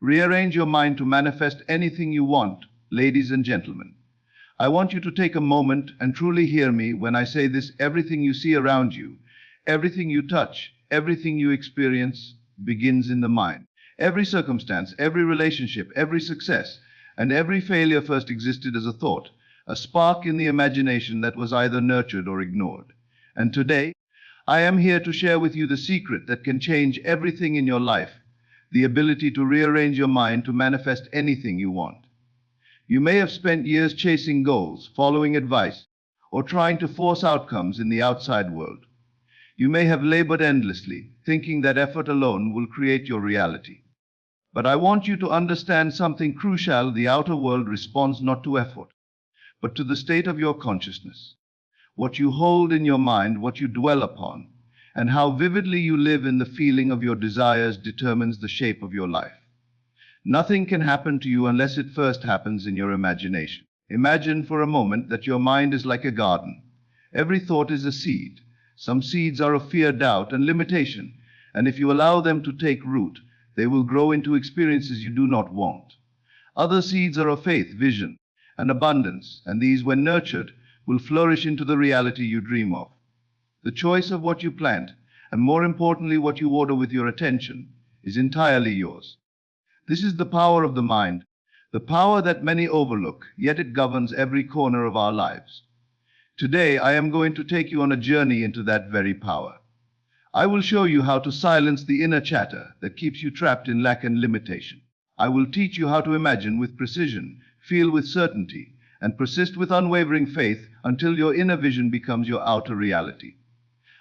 Rearrange your mind to manifest anything you want, ladies and gentlemen. I want you to take a moment and truly hear me when I say this: everything you see around you, everything you touch, everything you experience begins in the mind. Every circumstance, every relationship, every success, and every failure first existed as a thought, a spark in the imagination that was either nurtured or ignored. And today, I am here to share with you the secret that can change everything in your life: the ability to rearrange your mind to manifest anything you want. You may have spent years chasing goals, following advice, or trying to force outcomes in the outside world. You may have labored endlessly, thinking that effort alone will create your reality. But I want you to understand something crucial: the outer world responds not to effort, but to the state of your consciousness. What you hold in your mind, what you dwell upon, and how vividly you live in the feeling of your desires determines the shape of your life. Nothing can happen to you unless it first happens in your imagination. Imagine for a moment that your mind is like a garden. Every thought is a seed. Some seeds are of fear, doubt, and limitation, and if you allow them to take root, they will grow into experiences you do not want. Other seeds are of faith, vision, and abundance, and these, when nurtured, will flourish into the reality you dream of. The choice of what you plant, and more importantly, what you water with your attention, is entirely yours. This is the power of the mind, the power that many overlook, yet it governs every corner of our lives. Today, I am going to take you on a journey into that very power. I will show you how to silence the inner chatter that keeps you trapped in lack and limitation. I will teach you how to imagine with precision, feel with certainty, and persist with unwavering faith until your inner vision becomes your outer reality.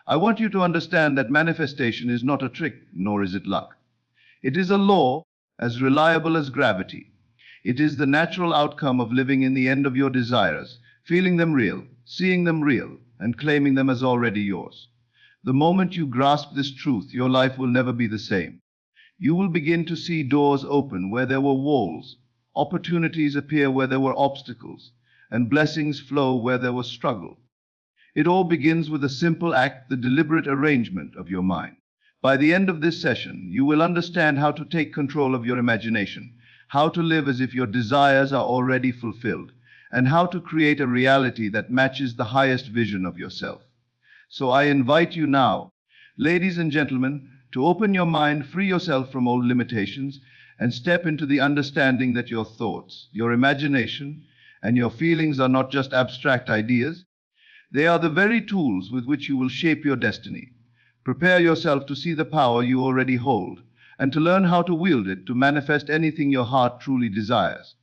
I want you to understand that manifestation is not a trick, nor is it luck. It is a law as reliable as gravity. It is the natural outcome of living in the end of your desires, feeling them real, seeing them real, and claiming them as already yours. The moment you grasp this truth, your life will never be the same. You will begin to see doors open where there were walls, opportunities appear where there were obstacles, and blessings flow where there was struggle. It all begins with a simple act: the deliberate arrangement of your mind. By the end of this session, you will understand how to take control of your imagination, how to live as if your desires are already fulfilled, and how to create a reality that matches the highest vision of yourself. So I invite you now, ladies and gentlemen, to open your mind, free yourself from old limitations, and step into the understanding that your thoughts, your imagination, and your feelings are not just abstract ideas. They are the very tools with which you will shape your destiny. Prepare yourself to see the power you already hold, and to learn how to wield it to manifest anything your heart truly desires.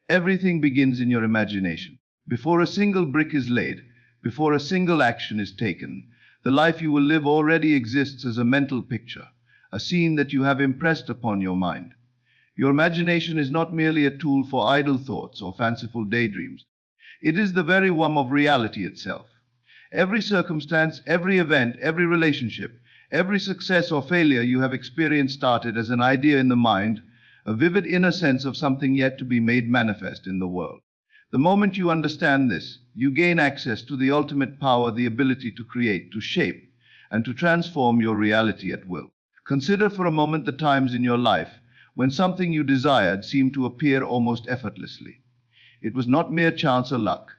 Everything begins in your imagination. Before a single brick is laid, before a single action is taken, the life you will live already exists as a mental picture, a scene that you have impressed upon your mind. Your imagination is not merely a tool for idle thoughts or fanciful daydreams. It is the very womb of reality itself. Every circumstance, every event, every relationship, every success or failure you have experienced started as an idea in the mind, a vivid inner sense of something yet to be made manifest in the world. The moment you understand this, you gain access to the ultimate power, the ability to create, to shape, and to transform your reality at will. Consider for a moment the times in your life when something you desired seemed to appear almost effortlessly. It was not mere chance or luck.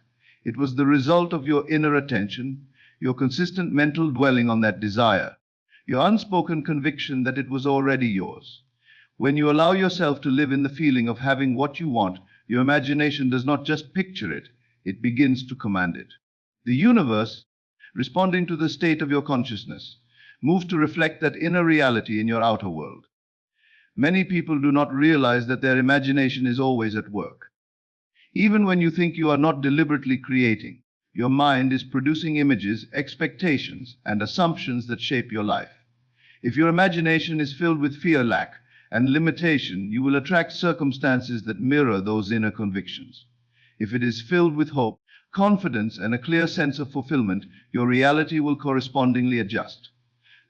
It was the result of your inner attention, your consistent mental dwelling on that desire, your unspoken conviction that it was already yours. When you allow yourself to live in the feeling of having what you want, your imagination does not just picture it, it begins to command it. The universe, responding to the state of your consciousness, moves to reflect that inner reality in your outer world. Many people do not realize that their imagination is always at work. Even when you think you are not deliberately creating, your mind is producing images, expectations, and assumptions that shape your life. If your imagination is filled with fear, lack, and limitation, you will attract circumstances that mirror those inner convictions. If it is filled with hope, confidence, and a clear sense of fulfillment, your reality will correspondingly adjust.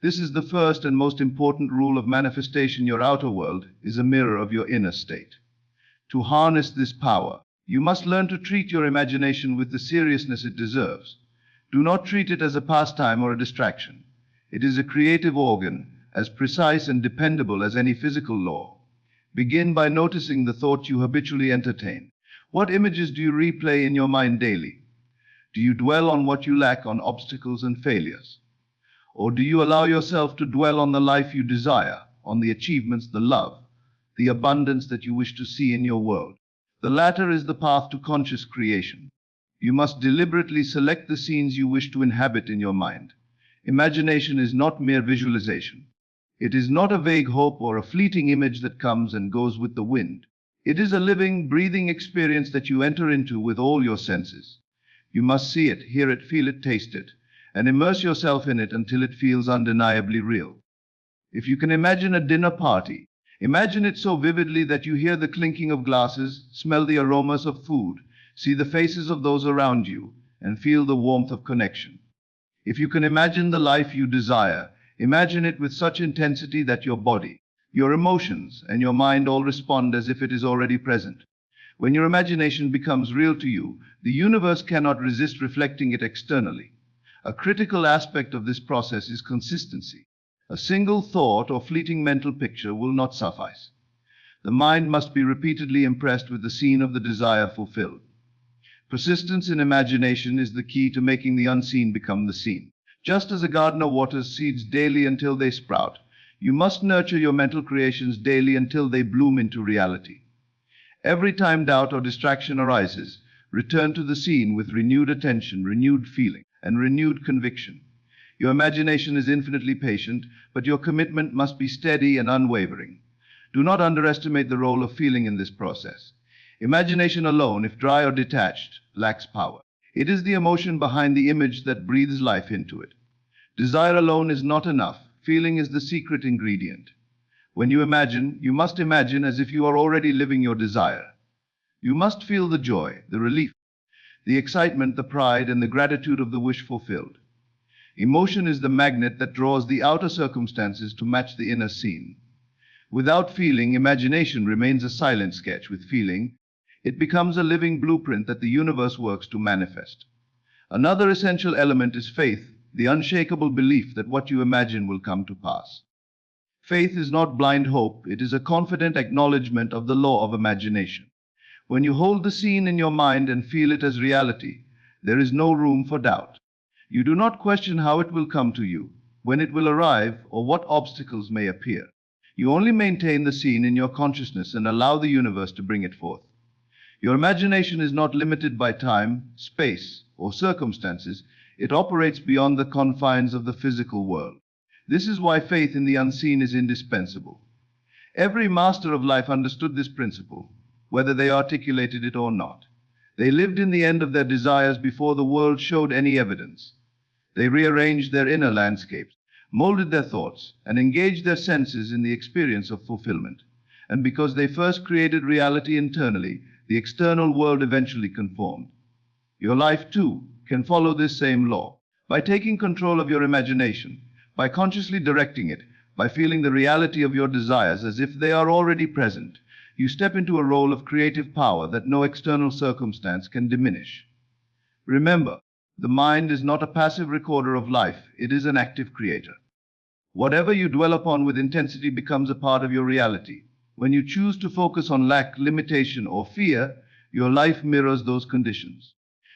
This is the first and most important rule of manifestation. Your outer world is a mirror of your inner state. To harness this power, you must learn to treat your imagination with the seriousness it deserves. Do not treat it as a pastime or a distraction. It is a creative organ, as precise and dependable as any physical law. Begin by noticing the thoughts you habitually entertain. What images do you replay in your mind daily? Do you dwell on what you lack, on obstacles and failures? Or do you allow yourself to dwell on the life you desire, on the achievements, the love, the abundance that you wish to see in your world? The latter is the path to conscious creation. You must deliberately select the scenes you wish to inhabit in your mind. Imagination is not mere visualization. It is not a vague hope or a fleeting image that comes and goes with the wind. It is a living, breathing experience that you enter into with all your senses. You must see it, hear it, feel it, taste it, and immerse yourself in it until it feels undeniably real. If you can imagine a dinner party, imagine it so vividly that you hear the clinking of glasses, smell the aromas of food, see the faces of those around you, and feel the warmth of connection. If you can imagine the life you desire, imagine it with such intensity that your body, your emotions, and your mind all respond as if it is already present. When your imagination becomes real to you, the universe cannot resist reflecting it externally. A critical aspect of this process is consistency. A single thought or fleeting mental picture will not suffice. The mind must be repeatedly impressed with the scene of the desire fulfilled. Persistence in imagination is the key to making the unseen become the seen. Just as a gardener waters seeds daily until they sprout, you must nurture your mental creations daily until they bloom into reality. Every time doubt or distraction arises, return to the scene with renewed attention, renewed feeling, and renewed conviction. Your imagination is infinitely patient, but your commitment must be steady and unwavering. Do not underestimate the role of feeling in this process. Imagination alone, if dry or detached, lacks power. It is the emotion behind the image that breathes life into it. Desire alone is not enough. Feeling is the secret ingredient. When you imagine, you must imagine as if you are already living your desire. You must feel the joy, the relief, the excitement, the pride, and the gratitude of the wish fulfilled. Emotion is the magnet that draws the outer circumstances to match the inner scene. Without feeling, imagination remains a silent sketch. With feeling, it becomes a living blueprint that the universe works to manifest. Another essential element is faith, the unshakable belief that what you imagine will come to pass. Faith is not blind hope, it is a confident acknowledgement of the law of imagination. When you hold the scene in your mind and feel it as reality, there is no room for doubt. You do not question how it will come to you, when it will arrive, or what obstacles may appear. You only maintain the scene in your consciousness and allow the universe to bring it forth. Your imagination is not limited by time, space, or circumstances. It operates beyond the confines of the physical world. This is why faith in the unseen is indispensable. Every master of life understood this principle, whether they articulated it or not. They lived in the end of their desires before the world showed any evidence. They rearranged their inner landscapes, molded their thoughts, and engaged their senses in the experience of fulfillment. And because they first created reality internally, the external world eventually conformed. Your life, too, can follow this same law. By taking control of your imagination, by consciously directing it, by feeling the reality of your desires as if they are already present, you step into a role of creative power that no external circumstance can diminish. Remember, the mind is not a passive recorder of life, it is an active creator. Whatever you dwell upon with intensity becomes a part of your reality. When you choose to focus on lack, limitation, or fear, your life mirrors those conditions.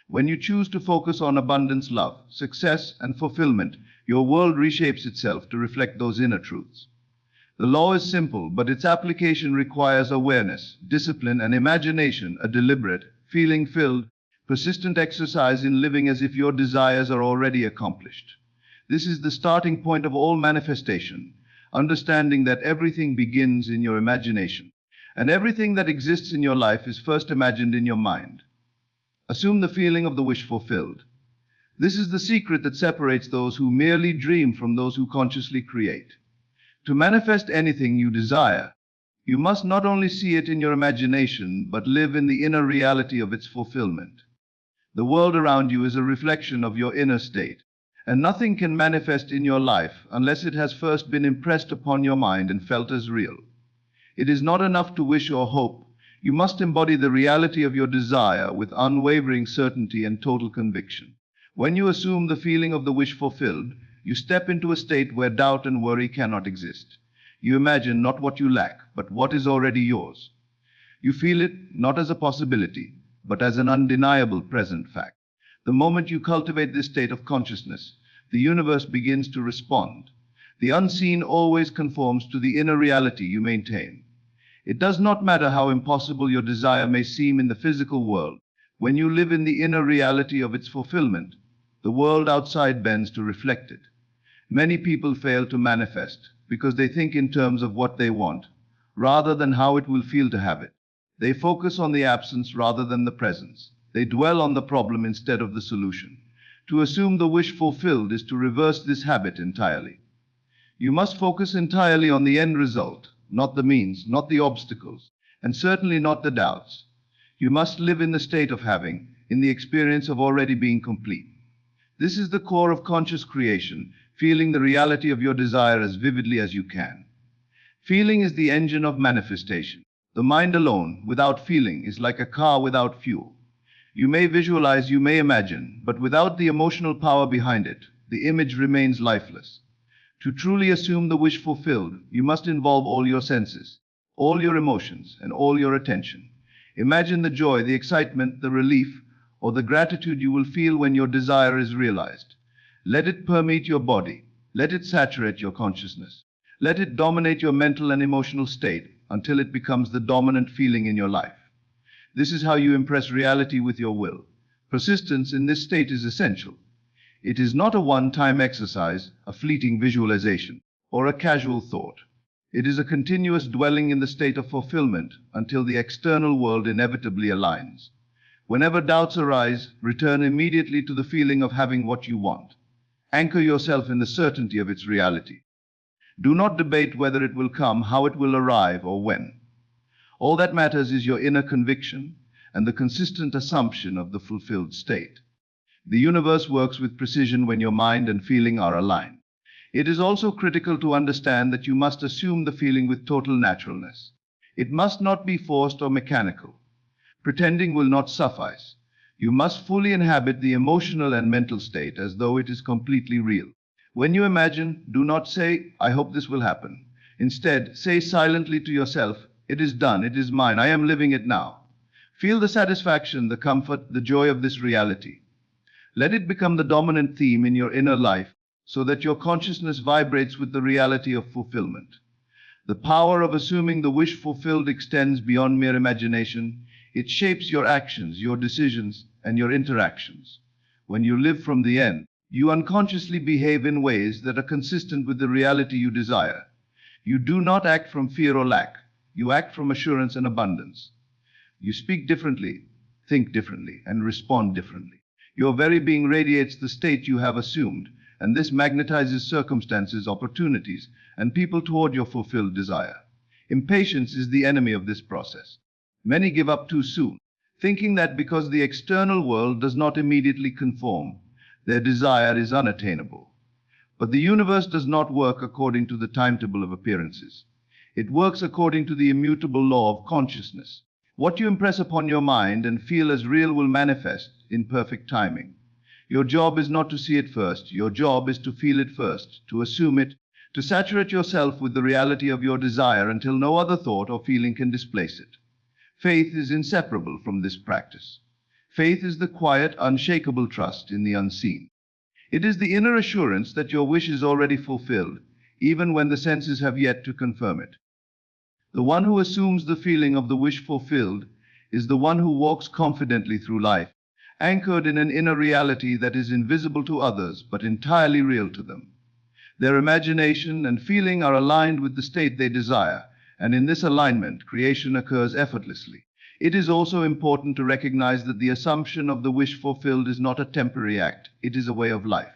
When you choose to focus on abundance, love, success, and fulfillment, your world reshapes itself to reflect those inner truths. The law is simple, but its application requires awareness, discipline, and imagination, a deliberate, feeling-filled, persistent exercise in living as if your desires are already accomplished. This is the starting point of all manifestation, understanding that everything begins in your imagination, and everything that exists in your life is first imagined in your mind. Assume the feeling of the wish fulfilled. This is the secret that separates those who merely dream from those who consciously create. To manifest anything you desire, you must not only see it in your imagination, but live in the inner reality of its fulfillment. The world around you is a reflection of your inner state, and nothing can manifest in your life unless it has first been impressed upon your mind and felt as real. It is not enough to wish or hope. You must embody the reality of your desire with unwavering certainty and total conviction. When you assume the feeling of the wish fulfilled, you step into a state where doubt and worry cannot exist. You imagine not what you lack, but what is already yours. You feel it not as a possibility, but as an undeniable present fact. The moment you cultivate this state of consciousness, the universe begins to respond. The unseen always conforms to the inner reality you maintain. It does not matter how impossible your desire may seem in the physical world. When you live in the inner reality of its fulfillment, the world outside bends to reflect it. Many people fail to manifest because they think in terms of what they want, rather than how it will feel to have it. They focus on the absence rather than the presence. They dwell on the problem instead of the solution. To assume the wish fulfilled is to reverse this habit entirely. You must focus entirely on the end result, not the means, not the obstacles, and certainly not the doubts. You must live in the state of having, in the experience of already being complete. This is the core of conscious creation, feeling the reality of your desire as vividly as you can. Feeling is the engine of manifestation. The mind alone, without feeling, is like a car without fuel. You may visualize, you may imagine, but without the emotional power behind it, the image remains lifeless. To truly assume the wish fulfilled, you must involve all your senses, all your emotions, and all your attention. Imagine the joy, the excitement, the relief, or the gratitude you will feel when your desire is realized. Let it permeate your body. Let it saturate your consciousness. Let it dominate your mental and emotional state until it becomes the dominant feeling in your life. This is how you impress reality with your will. Persistence in this state is essential. It is not a one-time exercise, a fleeting visualization, or a casual thought. It is a continuous dwelling in the state of fulfillment until the external world inevitably aligns. Whenever doubts arise, return immediately to the feeling of having what you want. Anchor yourself in the certainty of its reality. Do not debate whether it will come, how it will arrive, or when. All that matters is your inner conviction and the consistent assumption of the fulfilled state. The universe works with precision when your mind and feeling are aligned. It is also critical to understand that you must assume the feeling with total naturalness. It must not be forced or mechanical. Pretending will not suffice. You must fully inhabit the emotional and mental state as though it is completely real. When you imagine, do not say, "I hope this will happen." Instead, say silently to yourself, "It is done, it is mine, I am living it now." Feel the satisfaction, the comfort, the joy of this reality. Let it become the dominant theme in your inner life so that your consciousness vibrates with the reality of fulfillment. The power of assuming the wish fulfilled extends beyond mere imagination. It shapes your actions, your decisions, and your interactions. When you live from the end, you unconsciously behave in ways that are consistent with the reality you desire. You do not act from fear or lack. You act from assurance and abundance. You speak differently, think differently, and respond differently. Your very being radiates the state you have assumed, and this magnetizes circumstances, opportunities, and people toward your fulfilled desire. Impatience is the enemy of this process. Many give up too soon, thinking that because the external world does not immediately conform, their desire is unattainable. But the universe does not work according to the timetable of appearances. It works according to the immutable law of consciousness. What you impress upon your mind and feel as real will manifest in perfect timing. Your job is not to see it first. Your job is to feel it first, to assume it, to saturate yourself with the reality of your desire until no other thought or feeling can displace it. Faith is inseparable from this practice. Faith is the quiet, unshakable trust in the unseen. It is the inner assurance that your wish is already fulfilled, even when the senses have yet to confirm it. The one who assumes the feeling of the wish fulfilled is the one who walks confidently through life, anchored in an inner reality that is invisible to others but entirely real to them. Their imagination and feeling are aligned with the state they desire, and in this alignment, creation occurs effortlessly. It is also important to recognize that the assumption of the wish fulfilled is not a temporary act, it is a way of life.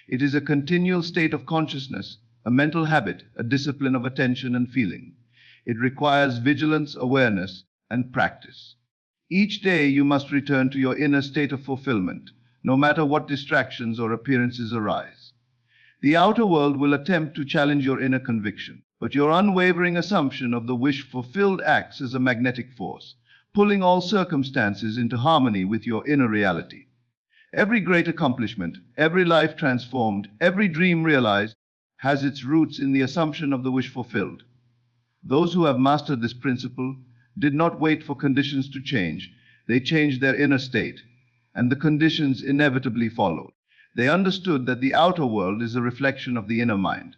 It is a continual state of consciousness, a mental habit, a discipline of attention and feeling. It requires vigilance, awareness, and practice. Each day you must return to your inner state of fulfillment, no matter what distractions or appearances arise. The outer world will attempt to challenge your inner conviction, but your unwavering assumption of the wish fulfilled acts as a magnetic force, pulling all circumstances into harmony with your inner reality. Every great accomplishment, every life transformed, every dream realized has its roots in the assumption of the wish fulfilled. Those who have mastered this principle did not wait for conditions to change. They changed their inner state, and the conditions inevitably followed. They understood that the outer world is a reflection of the inner mind.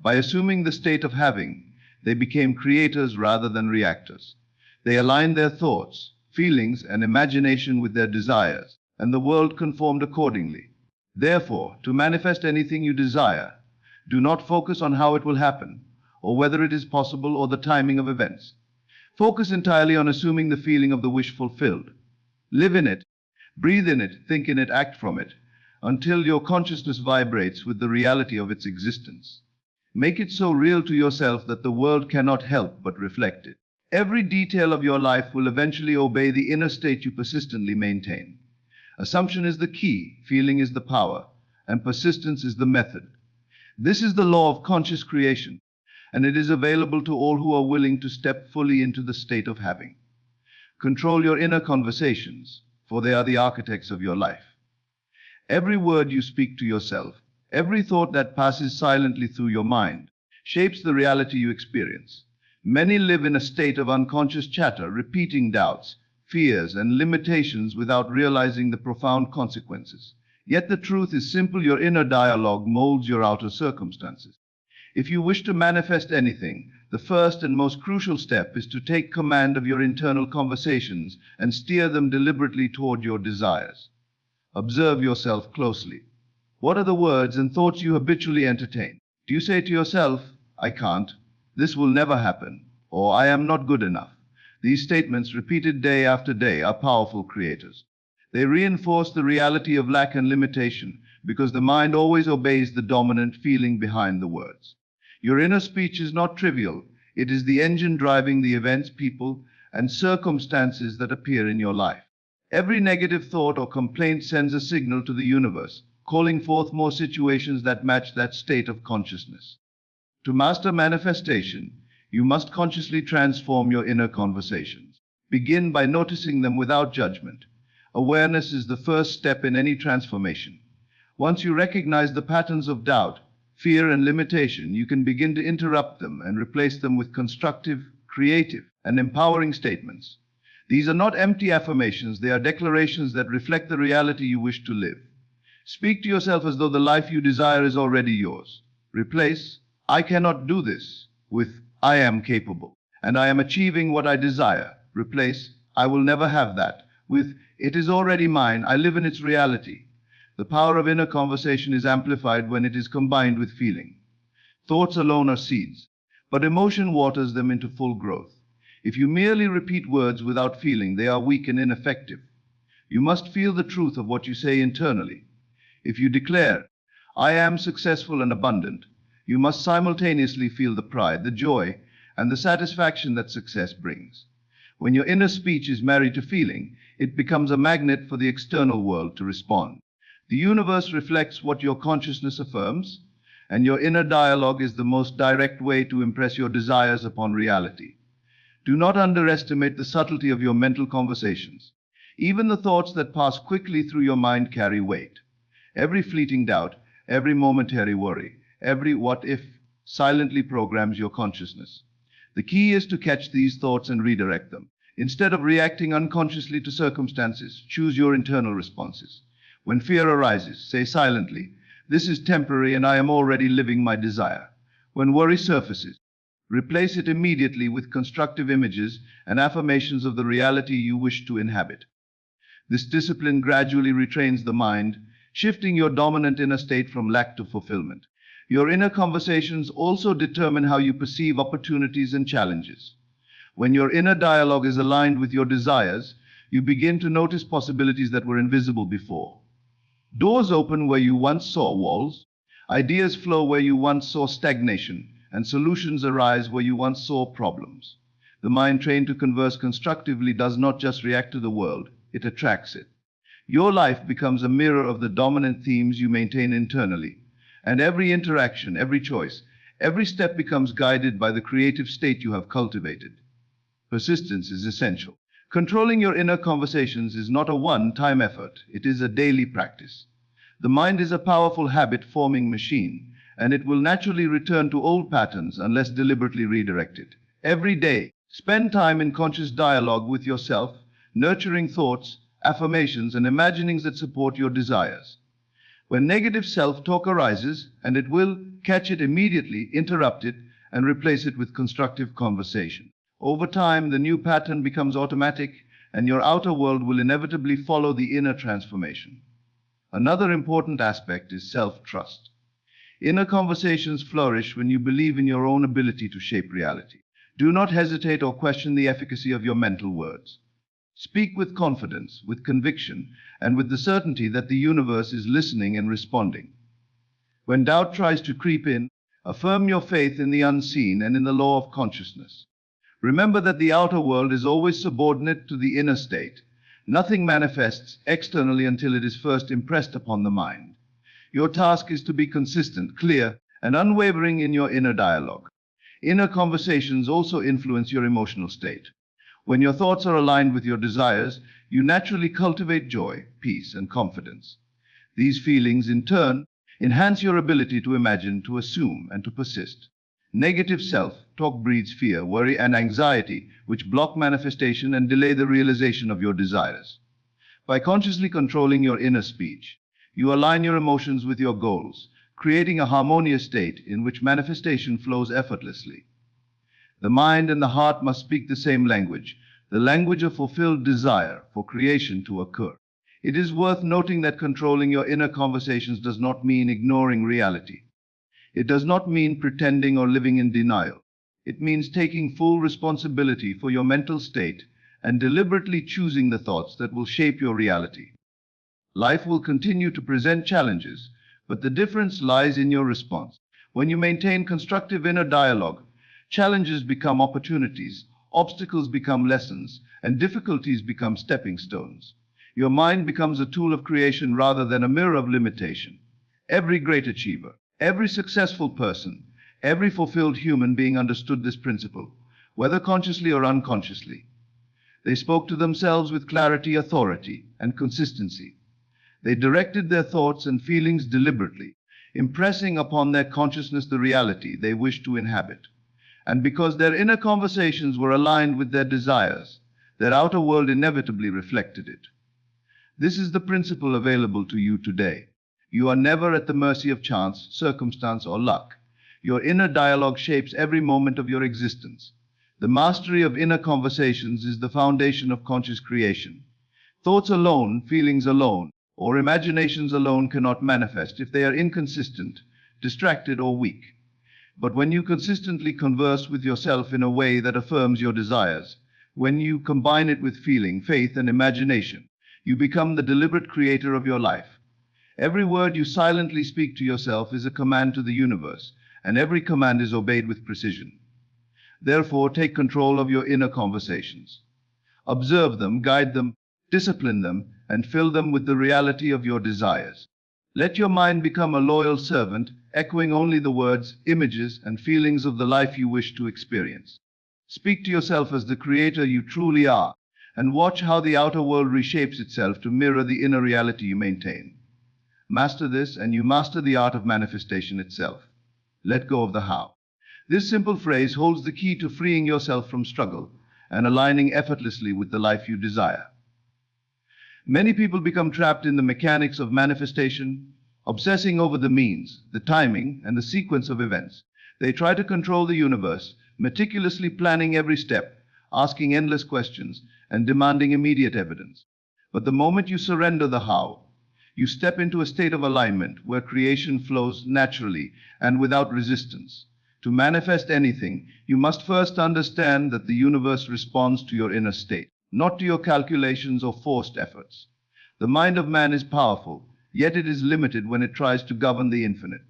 By assuming the state of having, they became creators rather than reactors. They aligned their thoughts, feelings, and imagination with their desires, and the world conformed accordingly. Therefore, to manifest anything you desire, do not focus on how it will happen, or whether it is possible, or the timing of events. Focus entirely on assuming the feeling of the wish fulfilled. Live in it, breathe in it, think in it, act from it, until your consciousness vibrates with the reality of its existence. Make it so real to yourself that the world cannot help but reflect it. Every detail of your life will eventually obey the inner state you persistently maintain. Assumption is the key, feeling is the power, and persistence is the method. This is the law of conscious creation, and it is available to all who are willing to step fully into the state of having. Control your inner conversations, for they are the architects of your life. Every word you speak to yourself, every thought that passes silently through your mind, shapes the reality you experience. Many live in a state of unconscious chatter, repeating doubts, fears, and limitations without realizing the profound consequences. Yet the truth is simple: your inner dialogue molds your outer circumstances. If you wish to manifest anything, the first and most crucial step is to take command of your internal conversations and steer them deliberately toward your desires. Observe yourself closely. What are the words and thoughts you habitually entertain? Do you say to yourself, "I can't," "This will never happen," or "I am not good enough"? These statements, repeated day after day, are powerful creators. They reinforce the reality of lack and limitation, because the mind always obeys the dominant feeling behind the words. Your inner speech is not trivial. It is the engine driving the events, people, and circumstances that appear in your life. Every negative thought or complaint sends a signal to the universe, calling forth more situations that match that state of consciousness. To master manifestation, you must consciously transform your inner conversations. Begin by noticing them without judgment. Awareness is the first step in any transformation. Once you recognize the patterns of doubt, fear, and limitation, you can begin to interrupt them and replace them with constructive, creative, and empowering statements. These are not empty affirmations, they are declarations that reflect the reality you wish to live. Speak to yourself as though the life you desire is already yours. Replace "I cannot do this" with "I am capable, and I am achieving what I desire." Replace "I will never have that" with "It is already mine, I live in its reality." The power of inner conversation is amplified when it is combined with feeling. Thoughts alone are seeds, but emotion waters them into full growth. If you merely repeat words without feeling, they are weak and ineffective. You must feel the truth of what you say internally. If you declare, "I am successful and abundant," you must simultaneously feel the pride, the joy, and the satisfaction that success brings. When your inner speech is married to feeling, it becomes a magnet for the external world to respond. The universe reflects what your consciousness affirms, and your inner dialogue is the most direct way to impress your desires upon reality. Do not underestimate the subtlety of your mental conversations. Even the thoughts that pass quickly through your mind carry weight. Every fleeting doubt, every momentary worry, every "what if" silently programs your consciousness. The key is to catch these thoughts and redirect them. Instead of reacting unconsciously to circumstances, choose your internal responses. When fear arises, say silently, "This is temporary and I am already living my desire." When worry surfaces, replace it immediately with constructive images and affirmations of the reality you wish to inhabit. This discipline gradually retrains the mind, shifting your dominant inner state from lack to fulfillment. Your inner conversations also determine how you perceive opportunities and challenges. When your inner dialogue is aligned with your desires, you begin to notice possibilities that were invisible before. Doors open where you once saw walls, ideas flow where you once saw stagnation, and solutions arise where you once saw problems. The mind trained to converse constructively does not just react to the world, it attracts it. Your life becomes a mirror of the dominant themes you maintain internally, and every interaction, every choice, every step becomes guided by the creative state you have cultivated. Persistence is essential. Controlling your inner conversations is not a one-time effort, it is a daily practice. The mind is a powerful habit-forming machine, and it will naturally return to old patterns unless deliberately redirected. Every day, spend time in conscious dialogue with yourself, nurturing thoughts, affirmations, and imaginings that support your desires. When negative self-talk arises, and it will, catch it immediately, interrupt it, and replace it with constructive conversation. Over time, the new pattern becomes automatic, and your outer world will inevitably follow the inner transformation. Another important aspect is self-trust. Inner conversations flourish when you believe in your own ability to shape reality. Do not hesitate or question the efficacy of your mental words. Speak with confidence, with conviction, and with the certainty that the universe is listening and responding. When doubt tries to creep in, affirm your faith in the unseen and in the law of consciousness. Remember that the outer world is always subordinate to the inner state. Nothing manifests externally until it is first impressed upon the mind. Your task is to be consistent, clear, and unwavering in your inner dialogue. Inner conversations also influence your emotional state. When your thoughts are aligned with your desires, you naturally cultivate joy, peace, and confidence. These feelings, in turn, enhance your ability to imagine, to assume, and to persist. Negative self-talk breeds fear, worry, and anxiety, which block manifestation and delay the realization of your desires. By consciously controlling your inner speech, you align your emotions with your goals, creating a harmonious state in which manifestation flows effortlessly. The mind and the heart must speak the same language, the language of fulfilled desire for creation to occur. It is worth noting that controlling your inner conversations does not mean ignoring reality. It does not mean pretending or living in denial. It means taking full responsibility for your mental state and deliberately choosing the thoughts that will shape your reality. Life will continue to present challenges, but the difference lies in your response. When you maintain constructive inner dialogue, challenges become opportunities, obstacles become lessons, and difficulties become stepping stones. Your mind becomes a tool of creation rather than a mirror of limitation. Every great achiever, every successful person, every fulfilled human being understood this principle, whether consciously or unconsciously. They spoke to themselves with clarity, authority, and consistency. They directed their thoughts and feelings deliberately, impressing upon their consciousness the reality they wished to inhabit. And because their inner conversations were aligned with their desires, their outer world inevitably reflected it. This is the principle available to you today. You are never at the mercy of chance, circumstance, or luck. Your inner dialogue shapes every moment of your existence. The mastery of inner conversations is the foundation of conscious creation. Thoughts alone, feelings alone, or imaginations alone cannot manifest if they are inconsistent, distracted, or weak. But when you consistently converse with yourself in a way that affirms your desires, when you combine it with feeling, faith, and imagination, you become the deliberate creator of your life. Every word you silently speak to yourself is a command to the universe, and every command is obeyed with precision. Therefore, take control of your inner conversations. Observe them, guide them, discipline them, and fill them with the reality of your desires. Let your mind become a loyal servant, echoing only the words, images, and feelings of the life you wish to experience. Speak to yourself as the creator you truly are, and watch how the outer world reshapes itself to mirror the inner reality you maintain. Master this, and you master the art of manifestation itself. Let go of the how. This simple phrase holds the key to freeing yourself from struggle and aligning effortlessly with the life you desire. Many people become trapped in the mechanics of manifestation, obsessing over the means, the timing, and the sequence of events. They try to control the universe, meticulously planning every step, asking endless questions, and demanding immediate evidence. But the moment you surrender the how, you step into a state of alignment where creation flows naturally and without resistance. To manifest anything, you must first understand that the universe responds to your inner state, not to your calculations or forced efforts. The mind of man is powerful, yet it is limited when it tries to govern the infinite.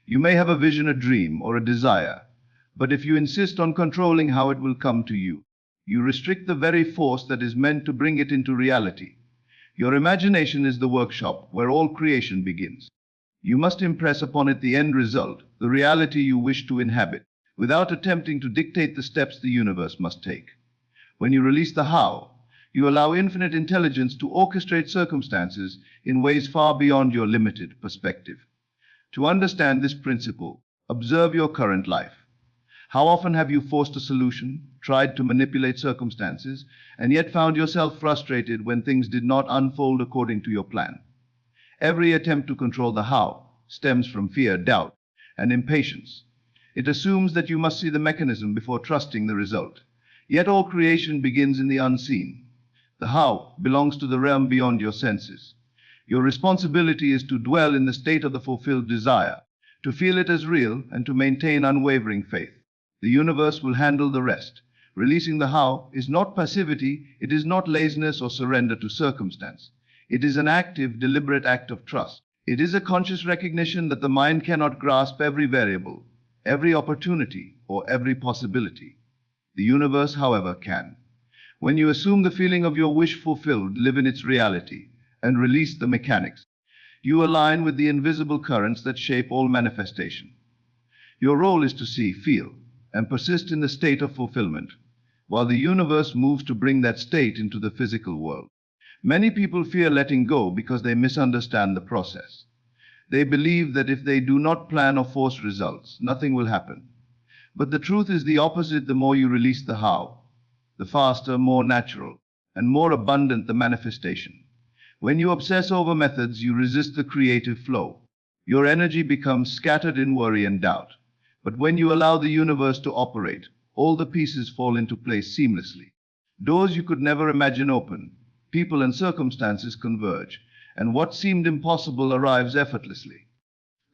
You may have a vision, a dream, or a desire, but if you insist on controlling how it will come to you, you restrict the very force that is meant to bring it into reality. Your imagination is the workshop where all creation begins. You must impress upon it the end result, the reality you wish to inhabit, without attempting to dictate the steps the universe must take. When you release the how, you allow infinite intelligence to orchestrate circumstances in ways far beyond your limited perspective. To understand this principle, observe your current life. How often have you forced a solution, tried to manipulate circumstances, and yet found yourself frustrated when things did not unfold according to your plan? Every attempt to control the how stems from fear, doubt, and impatience. It assumes that you must see the mechanism before trusting the result. Yet all creation begins in the unseen. The how belongs to the realm beyond your senses. Your responsibility is to dwell in the state of the fulfilled desire, to feel it as real, and to maintain unwavering faith. The universe will handle the rest. Releasing the how is not passivity, it is not laziness or surrender to circumstance. It is an active, deliberate act of trust. It is a conscious recognition that the mind cannot grasp every variable, every opportunity, or every possibility. The universe, however, can. When you assume the feeling of your wish fulfilled, live in its reality, and release the mechanics, you align with the invisible currents that shape all manifestation. Your role is to see, feel, and persist in the state of fulfillment, while the universe moves to bring that state into the physical world. Many people fear letting go because they misunderstand the process. They believe that if they do not plan or force results, nothing will happen. But the truth is the opposite. The more you release the how, the faster, more natural, and more abundant the manifestation. When you obsess over methods, you resist the creative flow. Your energy becomes scattered in worry and doubt. But when you allow the universe to operate, all the pieces fall into place seamlessly. Doors you could never imagine open, people and circumstances converge, and what seemed impossible arrives effortlessly.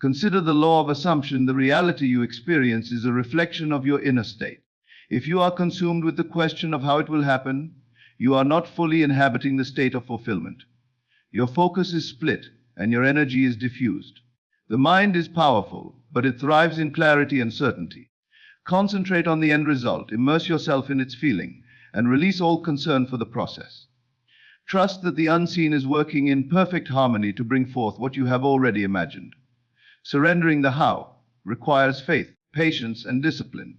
Consider the law of assumption. The reality you experience is a reflection of your inner state. If you are consumed with the question of how it will happen, you are not fully inhabiting the state of fulfillment. Your focus is split, and your energy is diffused. The mind is powerful, but it thrives in clarity and certainty. Concentrate on the end result, immerse yourself in its feeling, and release all concern for the process. Trust that the unseen is working in perfect harmony to bring forth what you have already imagined. Surrendering the how requires faith, patience, and discipline.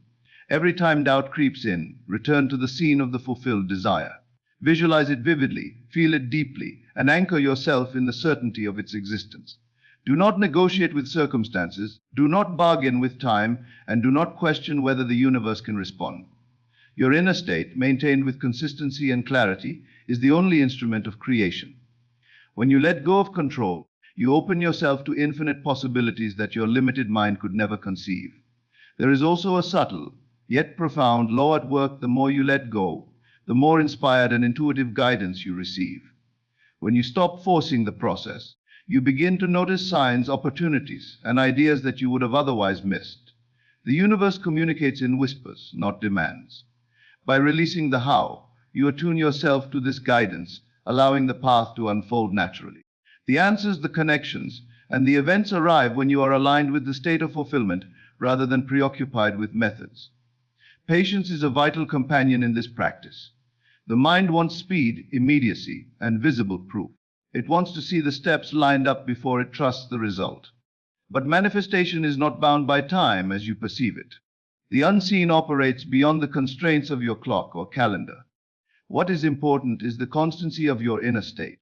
Every time doubt creeps in, return to the scene of the fulfilled desire. Visualize it vividly, feel it deeply, and anchor yourself in the certainty of its existence. Do not negotiate with circumstances, do not bargain with time, and do not question whether the universe can respond. Your inner state, maintained with consistency and clarity, is the only instrument of creation. When you let go of control, you open yourself to infinite possibilities that your limited mind could never conceive. There is also a subtle, yet profound law at work. The more you let go, the more inspired and intuitive guidance you receive. When you stop forcing the process, you begin to notice signs, opportunities, and ideas that you would have otherwise missed. The universe communicates in whispers, not demands. By releasing the how, you attune yourself to this guidance, allowing the path to unfold naturally. The answers, the connections, and the events arrive when you are aligned with the state of fulfillment rather than preoccupied with methods. Patience is a vital companion in this practice. The mind wants speed, immediacy, and visible proof. It wants to see the steps lined up before it trusts the result. But manifestation is not bound by time as you perceive it. The unseen operates beyond the constraints of your clock or calendar. What is important is the constancy of your inner state.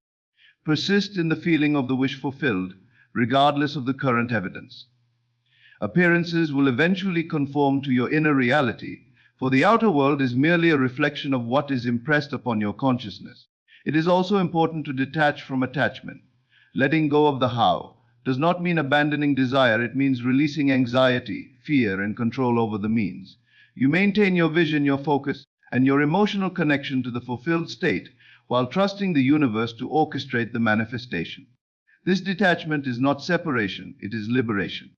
Persist in the feeling of the wish fulfilled, regardless of the current evidence. Appearances will eventually conform to your inner reality, for the outer world is merely a reflection of what is impressed upon your consciousness. It is also important to detach from attachment. Letting go of the how does not mean abandoning desire, it means releasing anxiety, fear, and control over the means. You maintain your vision, your focus, and your emotional connection to the fulfilled state while trusting the universe to orchestrate the manifestation. This detachment is not separation, it is liberation.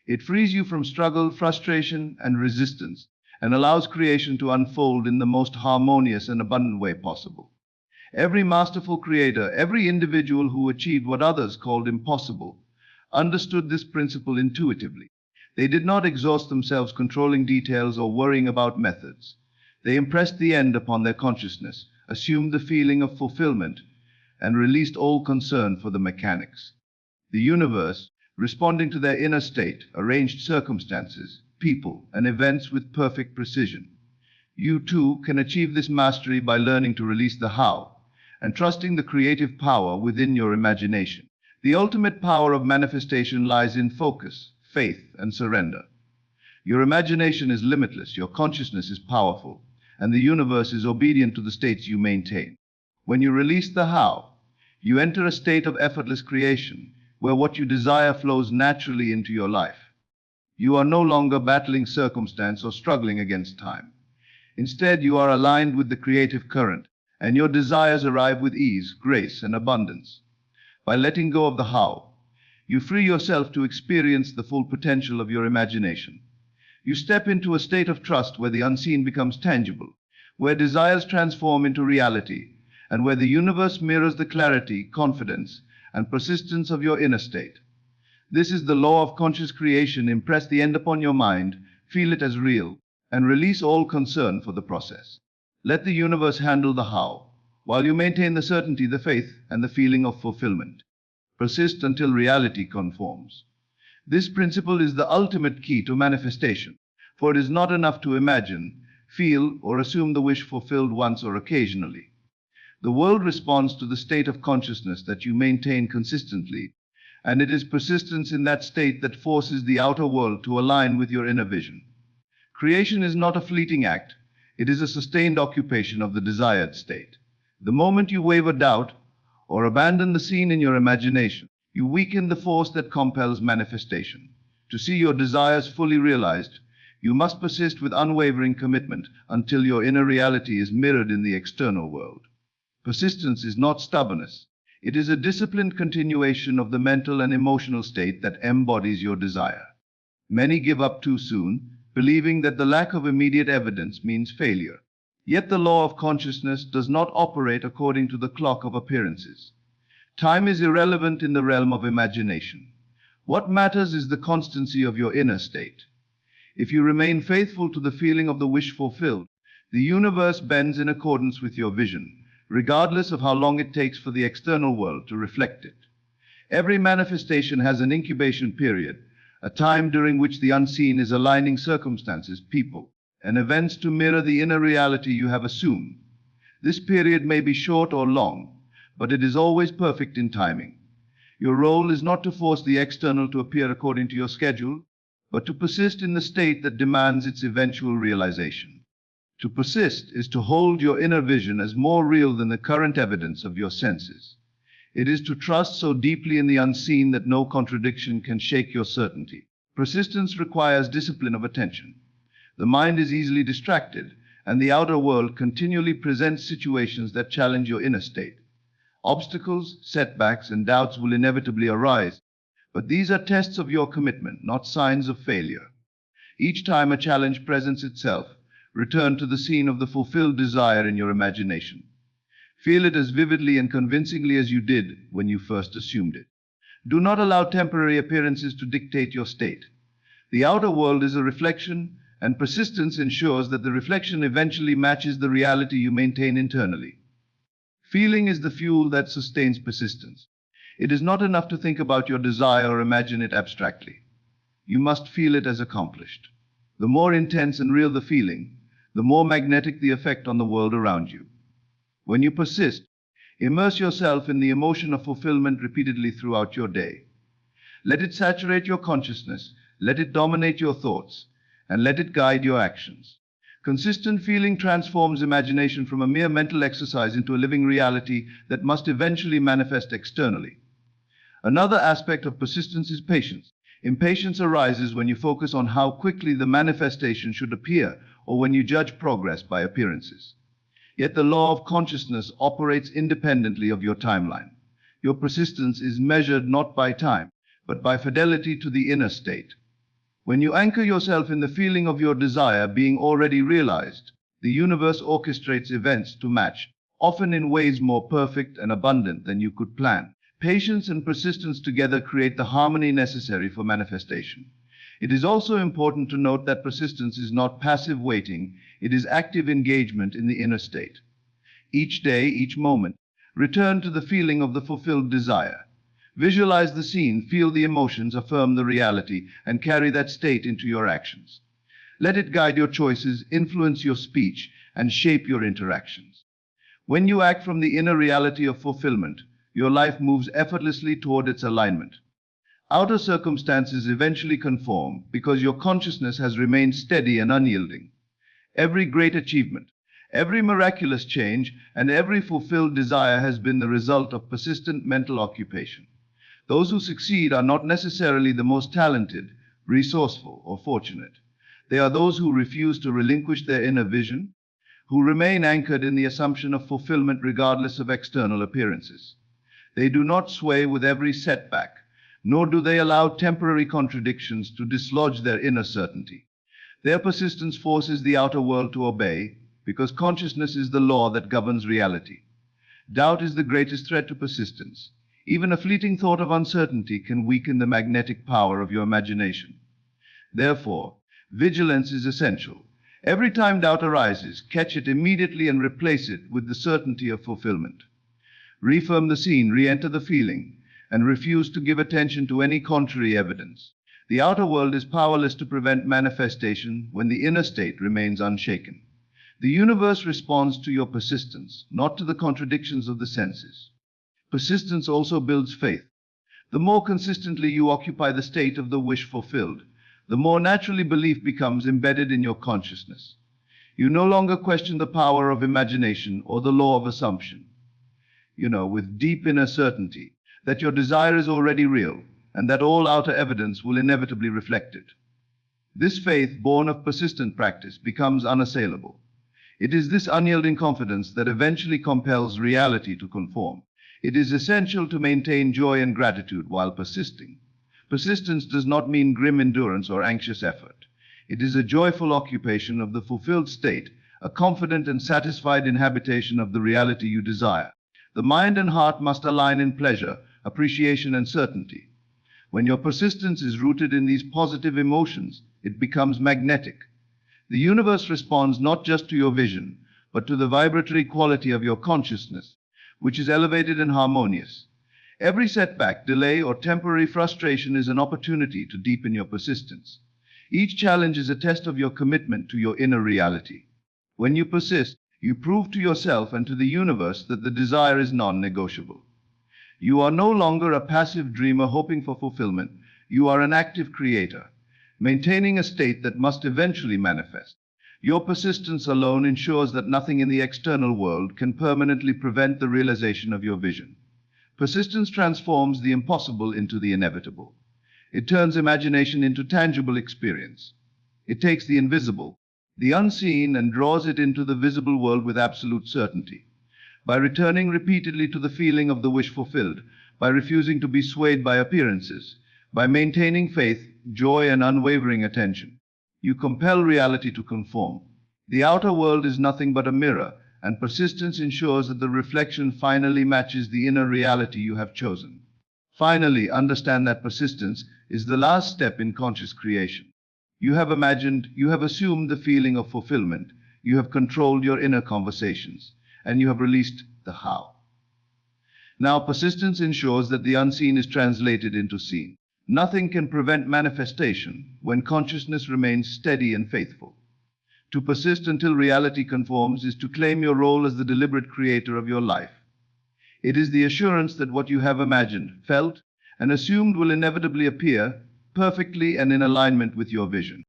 It frees you from struggle, frustration, and resistance, and allows creation to unfold in the most harmonious and abundant way possible. Every masterful creator, every individual who achieved what others called impossible, understood this principle intuitively. They did not exhaust themselves controlling details or worrying about methods. They impressed the end upon their consciousness, assumed the feeling of fulfillment, and released all concern for the mechanics. The universe, responding to their inner state, arranged circumstances, people, and events with perfect precision. You too can achieve this mastery by learning to release the how and trusting the creative power within your imagination. The ultimate power of manifestation lies in focus, faith, and surrender. Your imagination is limitless, your consciousness is powerful, and the universe is obedient to the states you maintain. When you release the how, you enter a state of effortless creation, where what you desire flows naturally into your life. You are no longer battling circumstance or struggling against time. Instead, you are aligned with the creative current, and your desires arrive with ease, grace, and abundance. By letting go of the how, you free yourself to experience the full potential of your imagination. You step into a state of trust where the unseen becomes tangible, where desires transform into reality, and where the universe mirrors the clarity, confidence, and persistence of your inner state. This is the law of conscious creation. Impress the end upon your mind, feel it as real, and release all concern for the process. Let the universe handle the how, while you maintain the certainty, the faith, and the feeling of fulfillment. Persist until reality conforms. This principle is the ultimate key to manifestation, for it is not enough to imagine, feel, or assume the wish fulfilled once or occasionally. The world responds to the state of consciousness that you maintain consistently, and it is persistence in that state that forces the outer world to align with your inner vision. Creation is not a fleeting act, it is a sustained occupation of the desired state. The moment you waver, doubt, or abandon the scene in your imagination, you weaken the force that compels manifestation. To see your desires fully realized, you must persist with unwavering commitment until your inner reality is mirrored in the external world. Persistence is not stubbornness. It is a disciplined continuation of the mental and emotional state that embodies your desire. Many give up too soon, believing that the lack of immediate evidence means failure. Yet the law of consciousness does not operate according to the clock of appearances. Time is irrelevant in the realm of imagination. What matters is the constancy of your inner state. If you remain faithful to the feeling of the wish fulfilled, the universe bends in accordance with your vision, regardless of how long it takes for the external world to reflect it. Every manifestation has an incubation period, a time during which the unseen is aligning circumstances, people, and events to mirror the inner reality you have assumed. This period may be short or long, but it is always perfect in timing. Your role is not to force the external to appear according to your schedule, but to persist in the state that demands its eventual realization. To persist is to hold your inner vision as more real than the current evidence of your senses. It is to trust so deeply in the unseen that no contradiction can shake your certainty. Persistence requires discipline of attention. The mind is easily distracted, and the outer world continually presents situations that challenge your inner state. Obstacles, setbacks, and doubts will inevitably arise, but these are tests of your commitment, not signs of failure. Each time a challenge presents itself, return to the scene of the fulfilled desire in your imagination. Feel it as vividly and convincingly as you did when you first assumed it. Do not allow temporary appearances to dictate your state. The outer world is a reflection, and persistence ensures that the reflection eventually matches the reality you maintain internally. Feeling is the fuel that sustains persistence. It is not enough to think about your desire or imagine it abstractly. You must feel it as accomplished. The more intense and real the feeling, the more magnetic the effect on the world around you. When you persist, immerse yourself in the emotion of fulfillment repeatedly throughout your day. Let it saturate your consciousness, let it dominate your thoughts, and let it guide your actions. Consistent feeling transforms imagination from a mere mental exercise into a living reality that must eventually manifest externally. Another aspect of persistence is patience. Impatience arises when you focus on how quickly the manifestation should appear, or when you judge progress by appearances. Yet the law of consciousness operates independently of your timeline. Your persistence is measured not by time, but by fidelity to the inner state. When you anchor yourself in the feeling of your desire being already realized, the universe orchestrates events to match, often in ways more perfect and abundant than you could plan. Patience and persistence together create the harmony necessary for manifestation. It is also important to note that persistence is not passive waiting, it is active engagement in the inner state. Each day, each moment, return to the feeling of the fulfilled desire. Visualize the scene, feel the emotions, affirm the reality, and carry that state into your actions. Let it guide your choices, influence your speech, and shape your interactions. When you act from the inner reality of fulfillment, your life moves effortlessly toward its alignment. Outer circumstances eventually conform because your consciousness has remained steady and unyielding. Every great achievement, every miraculous change, and every fulfilled desire has been the result of persistent mental occupation. Those who succeed are not necessarily the most talented, resourceful, or fortunate. They are those who refuse to relinquish their inner vision, who remain anchored in the assumption of fulfillment regardless of external appearances. They do not sway with every setback, nor do they allow temporary contradictions to dislodge their inner certainty. Their persistence forces the outer world to obey, because consciousness is the law that governs reality. Doubt is the greatest threat to persistence. Even a fleeting thought of uncertainty can weaken the magnetic power of your imagination. Therefore, vigilance is essential. Every time doubt arises, catch it immediately and replace it with the certainty of fulfillment. Refirm the scene, re-enter the feeling, and refuse to give attention to any contrary evidence. The outer world is powerless to prevent manifestation when the inner state remains unshaken. The universe responds to your persistence, not to the contradictions of the senses. Persistence also builds faith. The more consistently you occupy the state of the wish fulfilled, the more naturally belief becomes embedded in your consciousness. You no longer question the power of imagination or the law of assumption. With deep inner certainty that your desire is already real and that all outer evidence will inevitably reflect it. This faith, born of persistent practice, becomes unassailable. It is this unyielding confidence that eventually compels reality to conform. It is essential to maintain joy and gratitude while persisting. Persistence does not mean grim endurance or anxious effort. It is a joyful occupation of the fulfilled state, a confident and satisfied inhabitation of the reality you desire. The mind and heart must align in pleasure, appreciation, and certainty. When your persistence is rooted in these positive emotions, it becomes magnetic. The universe responds not just to your vision, but to the vibratory quality of your consciousness, which is elevated and harmonious. Every setback, delay, or temporary frustration is an opportunity to deepen your persistence. Each challenge is a test of your commitment to your inner reality. When you persist, you prove to yourself and to the universe that the desire is non-negotiable. You are no longer a passive dreamer hoping for fulfillment. You are an active creator, maintaining a state that must eventually manifest. Your persistence alone ensures that nothing in the external world can permanently prevent the realization of your vision. Persistence transforms the impossible into the inevitable. It turns imagination into tangible experience. It takes the invisible, the unseen, and draws it into the visible world with absolute certainty. By returning repeatedly to the feeling of the wish fulfilled, by refusing to be swayed by appearances, by maintaining faith, joy, and unwavering attention, you compel reality to conform. The outer world is nothing but a mirror, and persistence ensures that the reflection finally matches the inner reality you have chosen. Finally, understand that persistence is the last step in conscious creation. You have imagined, you have assumed the feeling of fulfillment, you have controlled your inner conversations, and you have released the how. Now, persistence ensures that the unseen is translated into seen. Nothing can prevent manifestation when consciousness remains steady and faithful. To persist until reality conforms is to claim your role as the deliberate creator of your life. It is the assurance that what you have imagined, felt, and assumed will inevitably appear perfectly and in alignment with your vision.